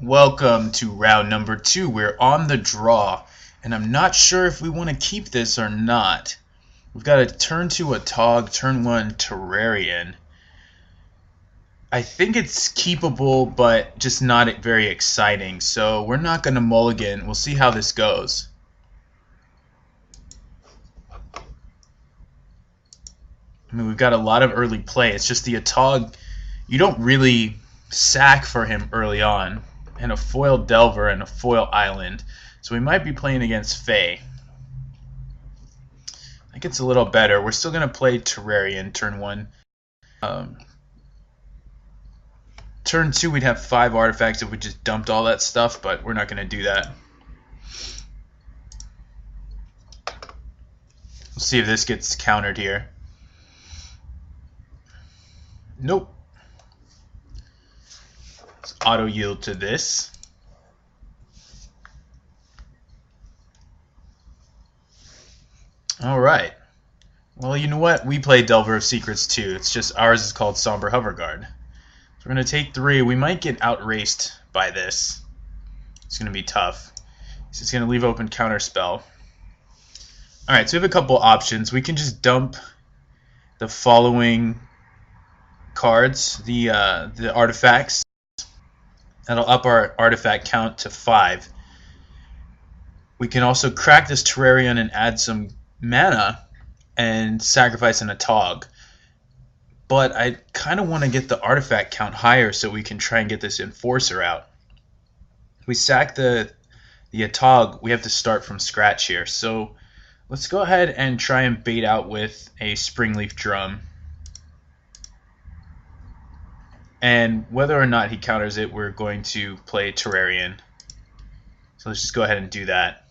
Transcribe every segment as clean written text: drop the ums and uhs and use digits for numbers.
Welcome to round number 2. We're on the draw, and I'm not sure if we want to keep this or not. We've got a turn 2 a Tog, turn 1 Terrarian. I think it's keepable, but just not very exciting, so we're not going to mulligan. We'll see how this goes. I mean, we've got a lot of early play. It's just the Atog, you don't really sack for him early on. And a foil Delver and a foil Island. So we might be playing against Fae. I think it's a little better. We're still going to play Terrarian turn 1. Turn 2 we'd have 5 artifacts if we just dumped all that stuff, but we're not going to do that. We'll see if this gets countered here. Nope. Let's auto yield to this. Alright. Well, you know what? We play Delver of Secrets too. It's just ours is called Somber Hoverguard. So we're going to take 3. We might get outraced by this. It's going to be tough. So it's going to leave open Counterspell. Alright, so we have a couple options. We can just dump the following cards, the artifacts. That'll up our artifact count to 5. We can also crack this Terrarian and add some mana and sacrifice an Atog. But I kind of want to get the artifact count higher so we can try and get this Enforcer out. If we sack the Atog, we have to start from scratch here. So let's go ahead and try and bait out with a Springleaf Drum. And whether or not he counters it, we're going to play Terrarian. So let's just go ahead and do that.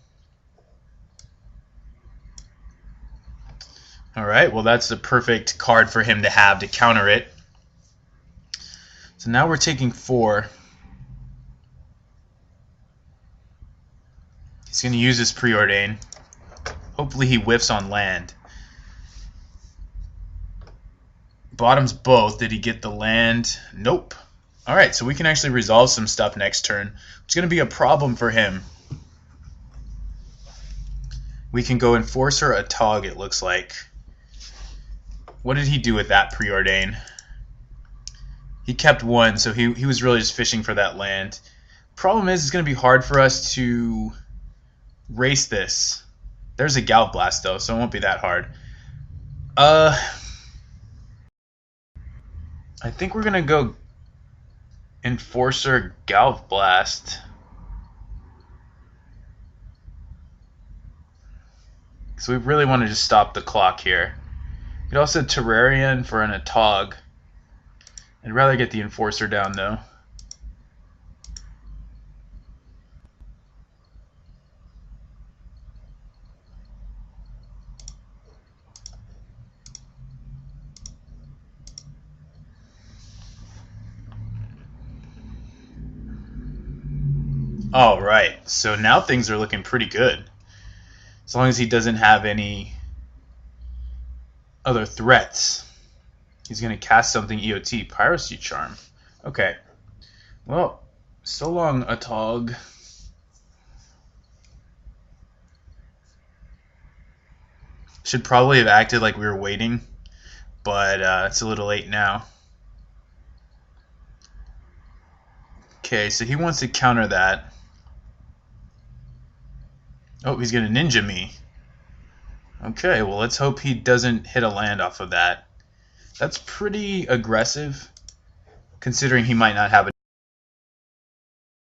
Alright, well that's the perfect card for him to have to counter it. So now we're taking 4. He's going to use his Preordain. Hopefully he whiffs on land. Bottoms both. Did he get the land? Nope. Alright, so we can actually resolve some stuff next turn. It's going to be a problem for him. We can go Enforcer Atog, it looks like. What did he do with that Preordain? He kept 1, so he was really just fishing for that land. Problem is, it's going to be hard for us to race this. There's a Galv Blast, though, so it won't be that hard. I think we're going to go Enforcer Galv Blast. So we really want to just stop the clock here. We could also Terrarian for an Atog. I'd rather get the Enforcer down, though. Alright, so now things are looking pretty good. As long as he doesn't have any other threats. He's going to cast something EOT. Piracy Charm. Okay. Well, so long, Atog. Should probably have acted like we were waiting, but it's a little late now. Okay, so he wants to counter that. Oh, he's going to ninja me. Okay, well, let's hope he doesn't hit a land off of that. That's pretty aggressive, considering he might not have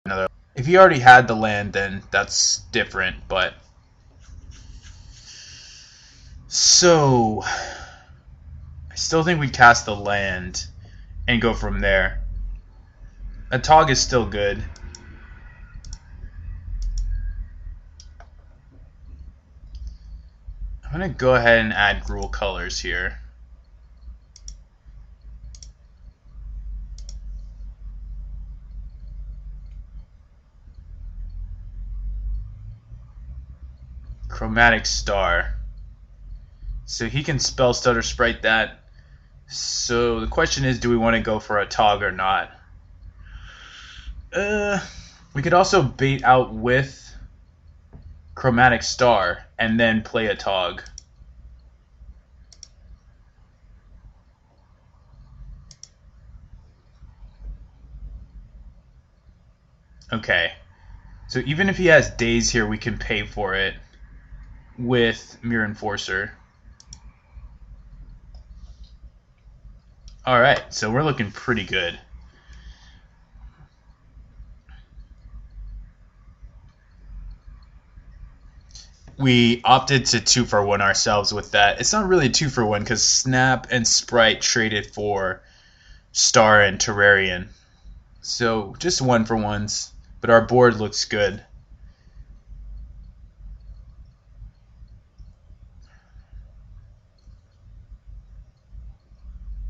another. If he already had the land, then that's different, but... So... I still think we cast the land and go from there. Atog is still good. I'm going to go ahead and add Gruul Colors here. Chromatic Star. So he can Spell Stutter Sprite that. So the question is, do we want to go for a Tog or not? We could also bait out with Chromatic Star and then play a Tog. Okay. So even if he has Daze here, we can pay for it with Mirror Enforcer. Alright, so we're looking pretty good. We opted to 2-for-1 ourselves with that. It's not really 2-for-1 because Snap and Sprite traded for Star and Terrarian. So just 1-for-1s, but our board looks good.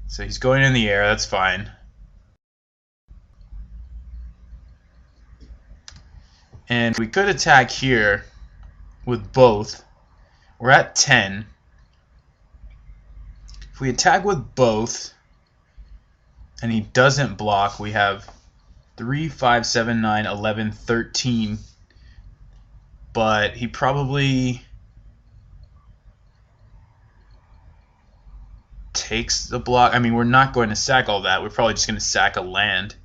So he's going in the air, that's fine. And we could attack here with both. We're at 10. If we attack with both and he doesn't block, we have 3, 5, 7, 9, 11, 13. But he probably takes the block. I mean, we're not going to sack all that. We're probably just going to sack a land.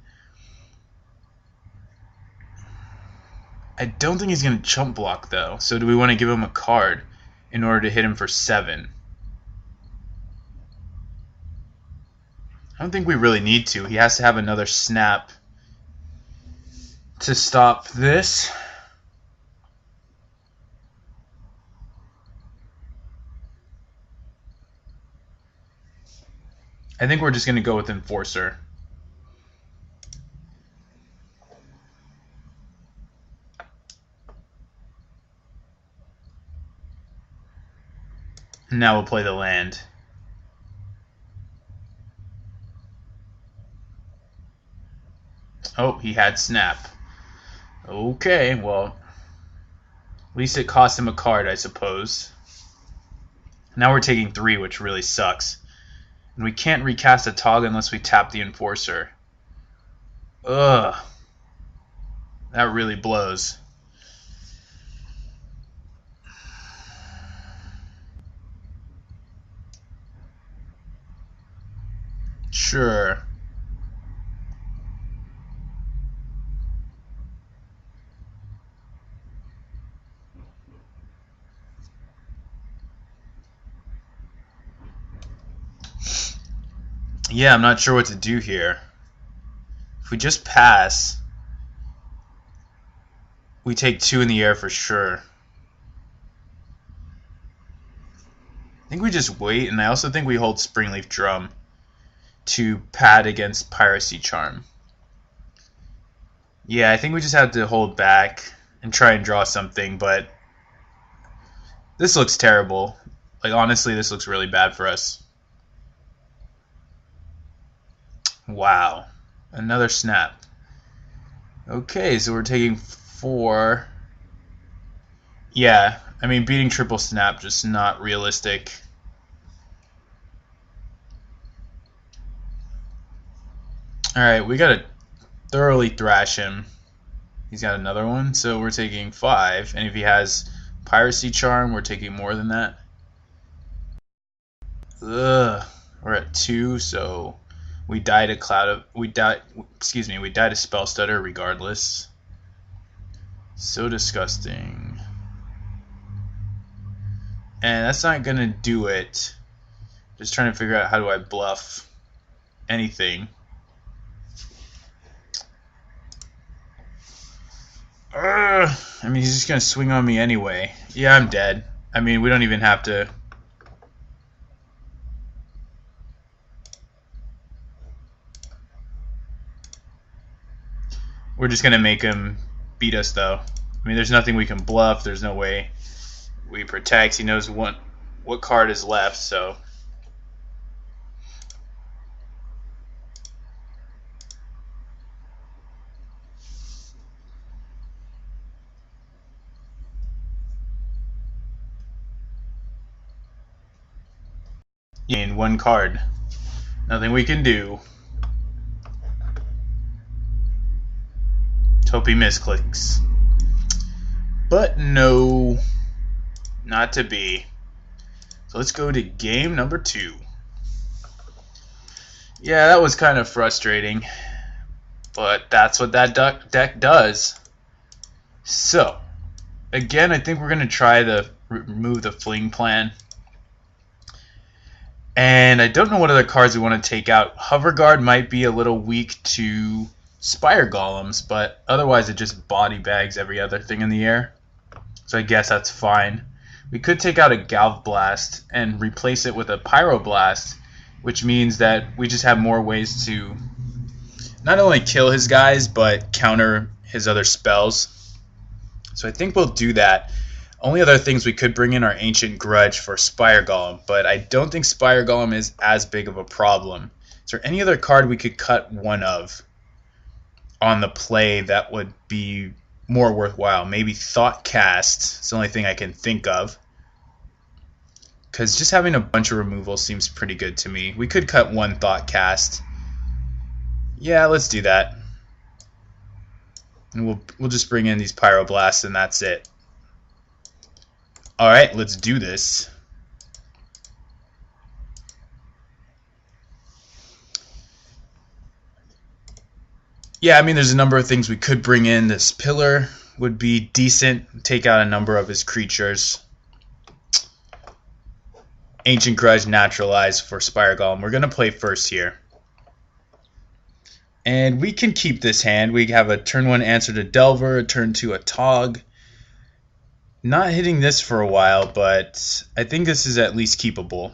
I don't think he's going to chump block, though. So do we want to give him a card in order to hit him for 7? I don't think we really need to. He has to have another snap to stop this. I think we're just going to go with Enforcer. Now we'll play the land. Oh, he had Snap. Okay, well, at least it cost him a card, I suppose. Now we're taking 3, which really sucks. And we can't recast a Tog unless we tap the Enforcer. Ugh. That really blows. Sure. Yeah, I'm not sure what to do here. If we just pass, we take 2 in the air for sure. I think we just wait, and I also think we hold Springleaf Drum to pad against Piracy Charm. Yeah, I think we just have to hold back and try and draw something, but this looks terrible. Like, honestly, this looks really bad for us. Wow. Another snap. Okay, so we're taking 4. Yeah, I mean, beating triple snap, just not realistic. Alright, we gotta thoroughly thrash him. He's got another one, so we're taking 5. And if he has Piracy Charm, we're taking more than that. Ugh. We're at 2, so we died we died a Spell Stutter regardless. So disgusting. And that's not gonna do it. Just trying to figure out how do I bluff anything. I mean, he's just gonna swing on me anyway. Yeah, I'm dead. I mean, we don't even have to. We're just gonna make him beat us, though. I mean, there's nothing we can bluff. There's no way we protect. He knows what card is left, so. In one card. Nothing we can do. Hope he misclicks. But no, not to be. So let's go to game number 2. Yeah, that was kind of frustrating, but that's what that deck does. So, again, I think we're going to try to remove the fling plan. And I don't know what other cards we want to take out. Hover Guard might be a little weak to Spire Golems, but otherwise it just body bags every other thing in the air. So I guess that's fine. We could take out a Galv Blast and replace it with a Pyroblast, which means that we just have more ways to not only kill his guys, but counter his other spells. So I think we'll do that. Only other things we could bring in are Ancient Grudge for Spire Golem, but I don't think Spire Golem is as big of a problem. Is there any other card we could cut one of on the play that would be more worthwhile? Maybe Thoughtcast. It's the only thing I can think of. Because just having a bunch of removal seems pretty good to me. We could cut one Thoughtcast. Yeah, let's do that. And we'll just bring in these Pyroblasts and that's it. Alright, let's do this. Yeah, I mean, there's a number of things we could bring in. This Pillar would be decent. Take out a number of his creatures. Ancient Grudge, Naturalize for Spire Golem. We're going to play first here. And we can keep this hand. We have a turn 1 answer to Delver, a turn 2 a Tog. Not hitting this for a while, but I think this is at least keepable.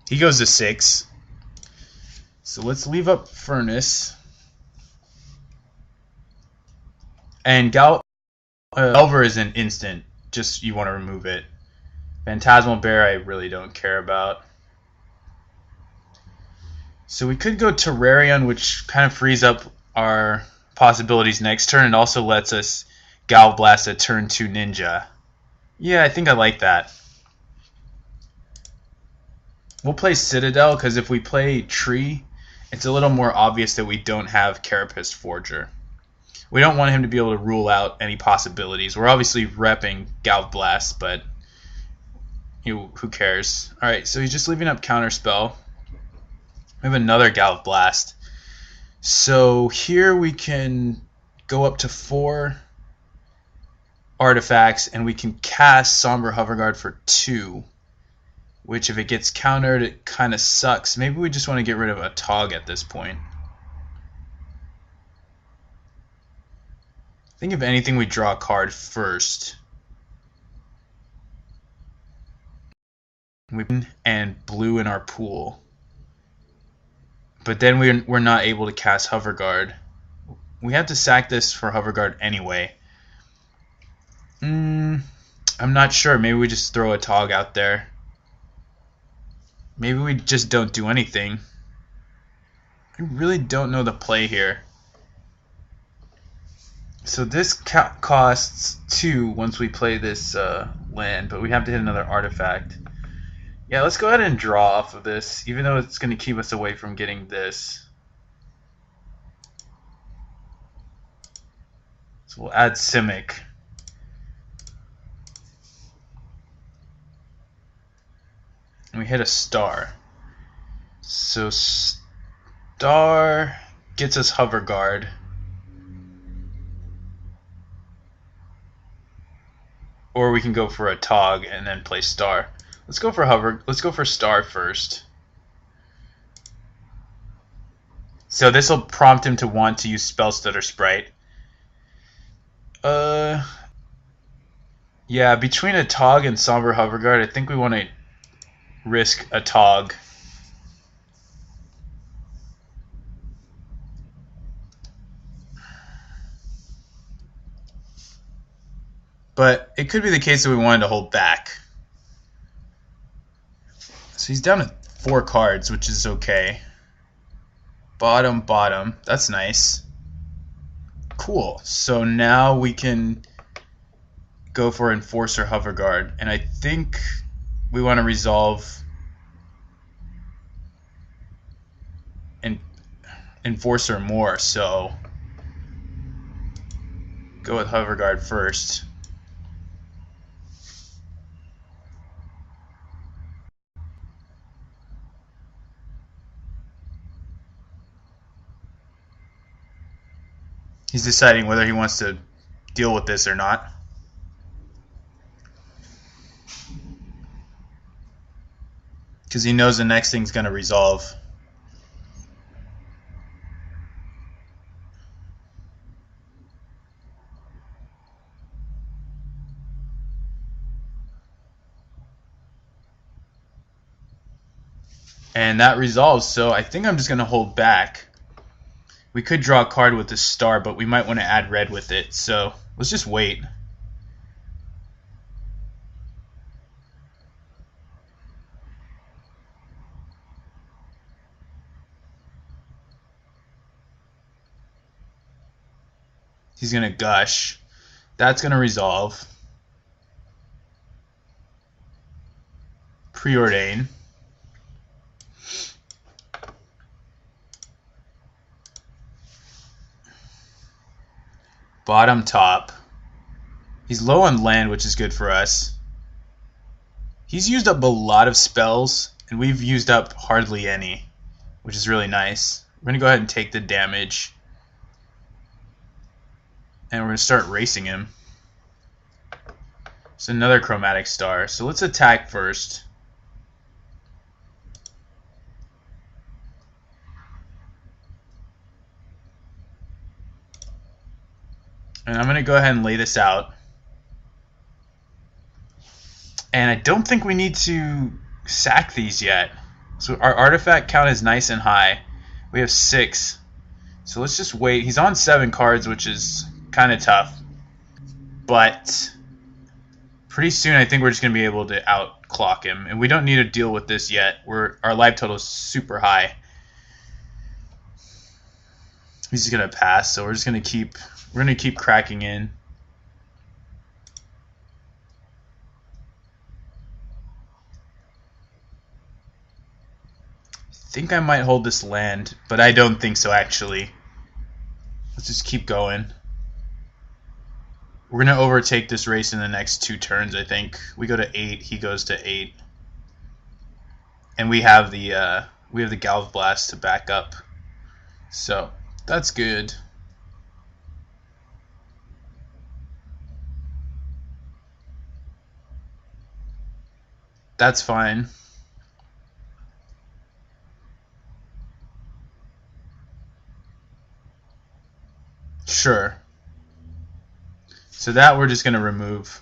He goes to 6. So let's leave up Furnace. And Delver is an instant. Just you want to remove it. Phantasmal Bear I really don't care about. So we could go Terrarion, which kind of frees up our possibilities next turn and also lets us Galv Blast a turn 2 Ninja. Yeah, I think I like that. We'll play Citadel because if we play Tree, it's a little more obvious that we don't have Carapace Forger. We don't want him to be able to rule out any possibilities. We're obviously repping Galv Blast, but who cares? Alright, so he's just leaving up Counterspell. We have another Galv Blast. So here we can go up to 4 artifacts and we can cast Somber Hoverguard for 2, which if it gets countered it kind of sucks. Maybe we just want to get rid of a Tog at this point. I think if anything we draw a card first. And blue in our pool. But then we're not able to cast Hoverguard. We have to sack this for Hoverguard anyway. I'm not sure. Maybe we just throw a Tog out there. Maybe we just don't do anything. I really don't know the play here. So this costs 2 once we play this land, but we have to hit another artifact. Yeah, let's go ahead and draw off of this, even though it's going to keep us away from getting this. So we'll add Simic. And we hit a star. So star gets us Hoverguard. Or we can go for a Tog and then play star. Let's go for star first. So this will prompt him to want to use Spellstutter Sprite. Yeah, between a Tog and Somber Hoverguard, I think we want to risk a Tog. But it could be the case that we wanted to hold back. So he's down to 4 cards, which is okay. Bottom, bottom. That's nice. Cool. So now we can go for Enforcer Hoverguard. And I think we want to resolve Enforcer more, so go with Hover Guard first. He's deciding whether he wants to deal with this or not. Because he knows the next thing's going to resolve. And that resolves, so I think I'm just going to hold back. We could draw a card with this star, but we might want to add red with it, so let's just wait. He's going to gush. That's going to resolve. Preordain. Bottom top. He's low on land, which is good for us. He's used up a lot of spells, and we've used up hardly any, which is really nice. We're going to go ahead and take the damage. And we're going to start racing him. It's another chromatic star. So let's attack first. And I'm going to go ahead and lay this out. And I don't think we need to sack these yet. So our artifact count is nice and high. We have 6. So let's just wait. He's on 7 cards, which is kind of tough. But pretty soon I think we're just going to be able to outclock him. And we don't need to deal with this yet. Our life total is super high. He's just going to pass, so we're just going to keep cracking in. I think I might hold this land, but I don't think so actually. Let's just keep going. We're going to overtake this race in the next 2 turns, I think. We go to 8, he goes to 8. And we have the Galv Blast to back up. So, that's good. That's fine. Sure. So that we're just going to remove.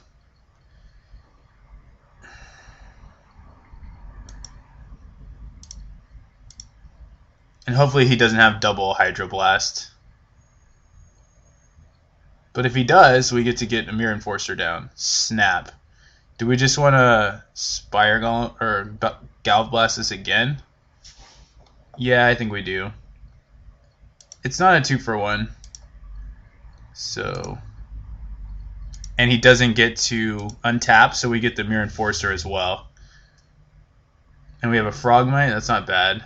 And hopefully he doesn't have double Hydroblast. But if he does, we get to get a Mirror Enforcer down. Snap. Do we just want to Spire Golem or Galv Blast this again? Yeah, I think we do. It's not a 2-for-1. So, and he doesn't get to untap, so we get the Mirror Enforcer as well. And we have a Frogmite. That's not bad.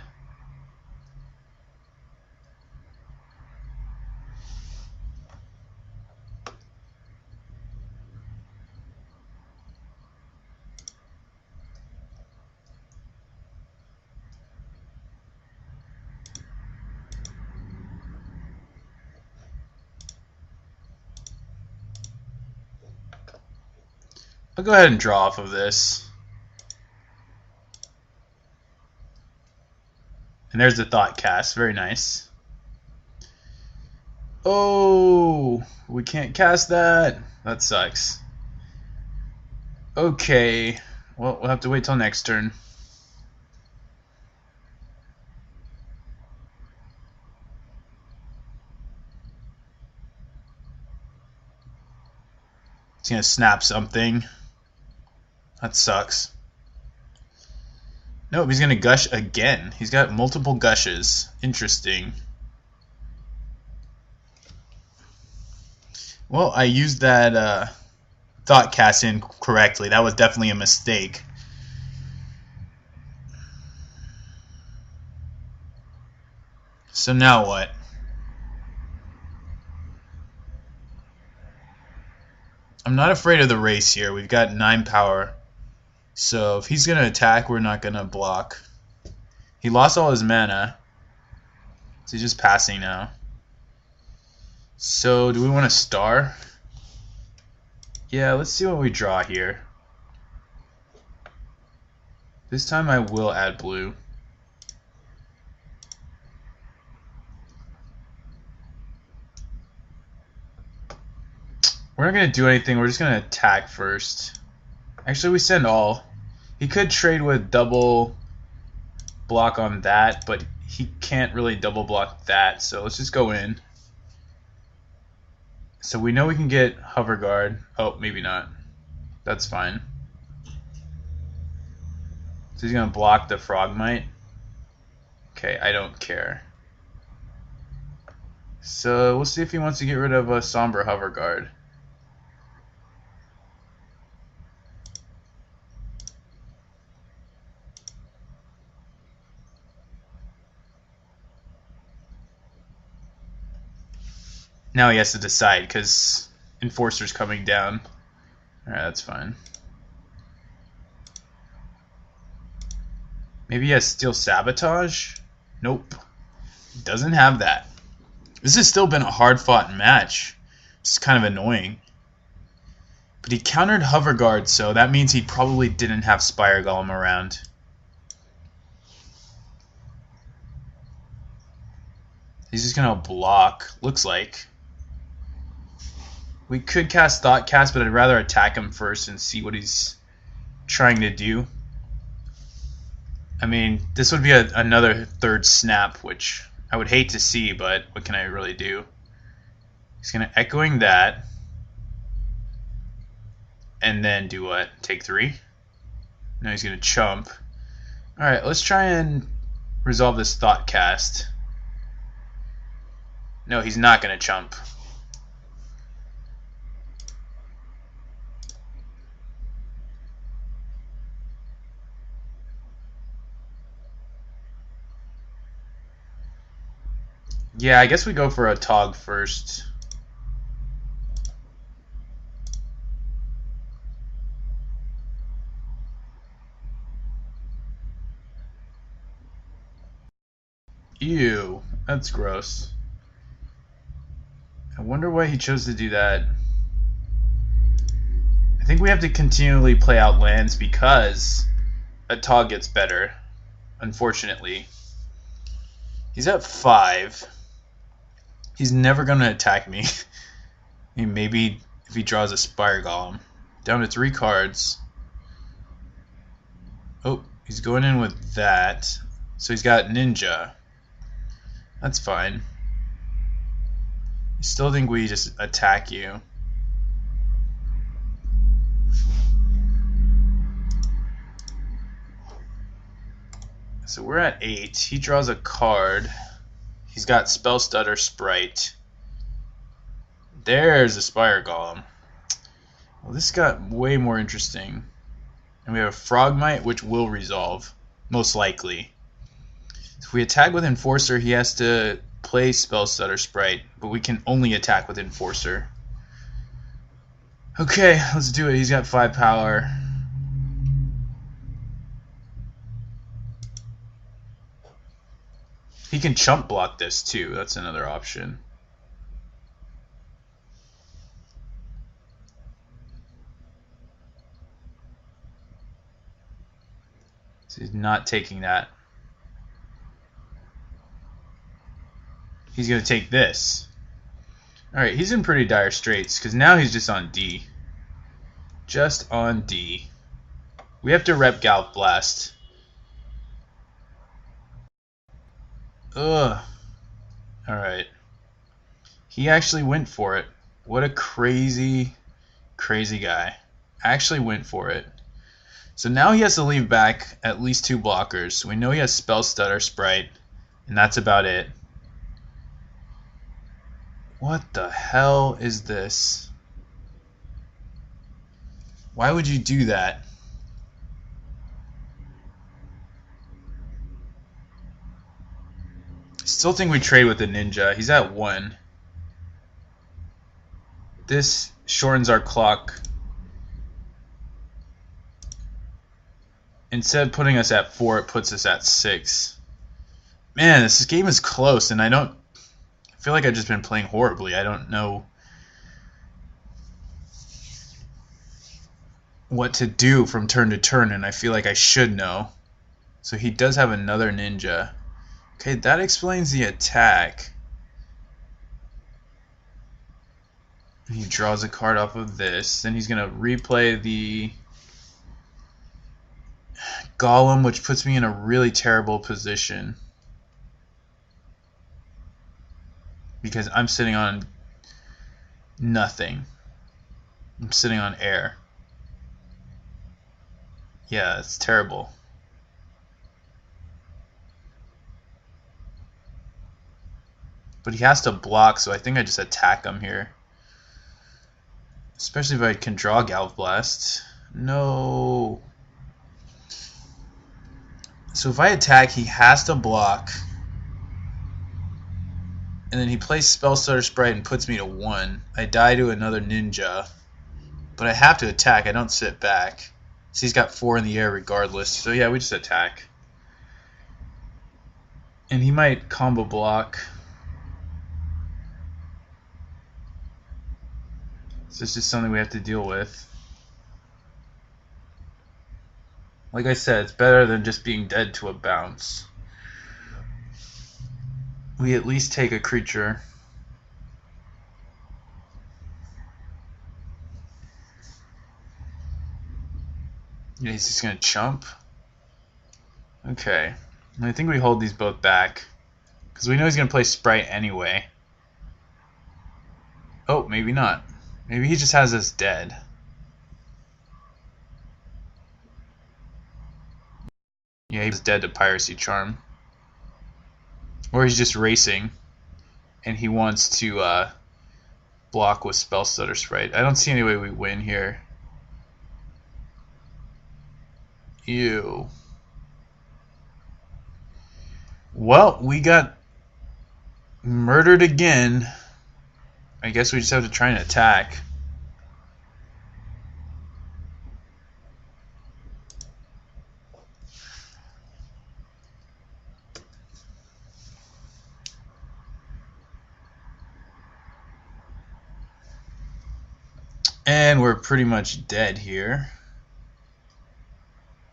I'll go ahead and draw off of this. And there's the Thought Cast. Very nice. Oh, we can't cast that. That sucks. Okay. Well, we'll have to wait till next turn. He's going to snap something. That sucks. Nope, he's going to gush again. He's got multiple gushes. Interesting. Well, I used that Thought Cast incorrectly. That was definitely a mistake. So now what? I'm not afraid of the race here. We've got 9 power. So if he's going to attack, we're not going to block. He lost all his mana. So he's just passing now. So do we want to star? Yeah, let's see what we draw here. This time I will add blue. We're not going to do anything. We're just going to attack first. Actually, we send all. He could trade with double block on that, but he can't really double block that. So let's just go in. So we know we can get Hover Guard. Oh, maybe not. That's fine. So he's going to block the Frogmite. Okay, I don't care. So we'll see if he wants to get rid of a Somber Hover Guard. Now he has to decide because Enforcer's coming down. Alright, that's fine. Maybe he has Steel Sabotage? Nope. Doesn't have that. This has still been a hard-fought match. It's kind of annoying. But he countered Hover Guard, so that means he probably didn't have Spire Golem around. He's just gonna block, looks like. We could cast Thoughtcast, but I'd rather attack him first and see what he's trying to do. I mean, this would be another third snap, which I would hate to see, but what can I really do? He's going to Echoing that. And then do what? Take 3? No, he's going to chump. Alright, let's try and resolve this Thoughtcast. No, he's not going to chump. Yeah, I guess we go for a Tog first. Ew, that's gross. I wonder why he chose to do that. I think we have to continually play out lands because a Tog gets better, unfortunately. He's at 5. He's never going to attack me. I mean, maybe if he draws a Spire Golem. Down to 3 cards. Oh, he's going in with that. So he's got Ninja. That's fine. I still think we just attack you. So we're at 8. He draws a card. He's got Spell Stutter Sprite. There's a Spire Golem. Well, this got way more interesting. And we have Frogmite, which will resolve, most likely. If we attack with Enforcer, he has to play Spell Stutter Sprite, but we can only attack with Enforcer. Okay, let's do it. He's got 5 power. He can chump block this too. That's another option. So he's not taking that. He's going to take this. Alright, he's in pretty dire straits because now he's just on D. Just on D. We have to rep Galv Blast. Ugh. Alright. He actually went for it. What a crazy, crazy guy. Actually went for it. So now he has to leave back at least 2 blockers. We know he has Spell Stutter Sprite, and that's about it. What the hell is this? Why would you do that? Still think we trade with the ninja. He's at 1. This shortens our clock. Instead of putting us at 4, it puts us at 6. Man, this game is close, and I feel like I've just been playing horribly. I don't know what to do from turn to turn, and I feel like I should know. So he does have another ninja. Okay, that explains the attack. He draws a card off of this. Then he's going to replay the Golem, which puts me in a really terrible position. Because I'm sitting on nothing. I'm sitting on air. Yeah, it's terrible. But he has to block, so I think I just attack him here. Especially if I can draw Galv Blast. No. So if I attack, he has to block. And then he plays Spell Stutter Sprite and puts me to 1. I die to another ninja. But I have to attack. I don't sit back. So he's got 4 in the air regardless. So yeah, we just attack. And he might combo block. So it's just something we have to deal with. Like I said, it's better than just being dead to a bounce. We at least take a creature. Yeah, he's just going to chump. Okay. I think we hold these both back. Because we know he's going to play Sprite anyway. Oh, maybe not. Maybe he just has us dead. Yeah, he's dead to Piracy Charm. Or he's just racing. And he wants to block with Spell Stutter Sprite. I don't see any way we win here. Ew. Well, we got murdered again. I guess we just have to try and attack. And we're pretty much dead here.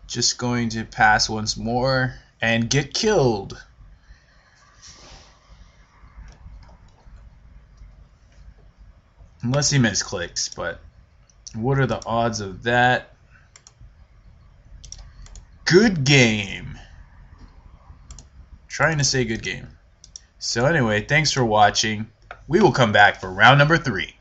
Just going to pass once more and get killed. Unless he misclicks, but what are the odds of that? Good game. Trying to say good game. So anyway, thanks for watching. We will come back for round number 3.